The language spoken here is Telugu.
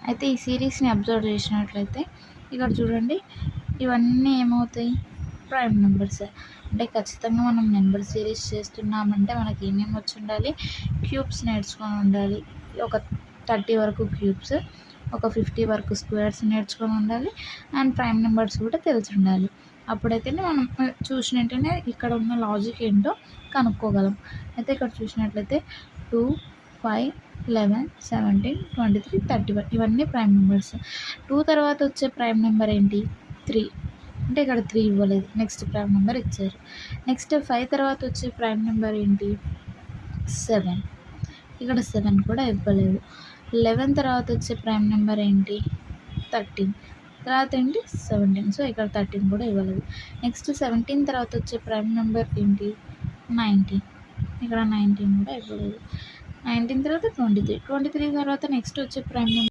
అయితే ఈ సిరీస్ని అబ్జర్వ్ చేసినట్లయితే ఇక్కడ చూడండి, ఇవన్నీ ఏమవుతాయి, ప్రైమ్ నెంబర్స్. అంటే ఖచ్చితంగా మనం నెంబర్ సిరీస్ చేస్తున్నామంటే మనకి ఏమేమి వచ్చి ఉండాలి, క్యూబ్స్ నేర్చుకొని ఉండాలి. ఒక 30 వరకు క్యూబ్స్, ఒక 50 వరకు స్క్వేర్స్ నేర్చుకొని ఉండాలి. అండ్ ప్రైమ్ నెంబర్స్ కూడా తెలిసి ఉండాలి. అప్పుడైతేనే మనం చూసినట్టేనే ఇక్కడ ఉన్న లాజిక్ ఏంటో కనుక్కోగలం. అయితే ఇక్కడ చూసినట్లయితే 2, 5, 11, 17, 23, 31 ఇవన్నీ ప్రైమ్ నెంబర్స్. 2 తర్వాత వచ్చే ప్రైమ్ నెంబర్ ఏంటి, 3. అంటే ఇక్కడ 3 ఇవ్వలేదు, నెక్స్ట్ ప్రైమ్ నెంబర్ ఇచ్చారు. నెక్స్ట్ 5 తర్వాత వచ్చే ప్రైమ్ నెంబర్ ఏంటి, 7. ఇక్కడ 7 కూడా ఇవ్వలేదు. 11 తర్వాత వచ్చే ప్రైమ్ నెంబర్ ఏంటి, 13. తర్వాత ఏంటి, 17. సో ఇక్కడ 13 కూడా ఇవ్వలేదు. నెక్స్ట్ 17 తర్వాత వచ్చే ప్రైమ్ నెంబర్ ఏంటి, 19. ఇక్కడ 19 కూడా ఇవ్వలేదు. 19 తర్వాత 23. 23 తర్వాత నెక్స్ట్ వచ్చే ప్రైమ్ నెంబర్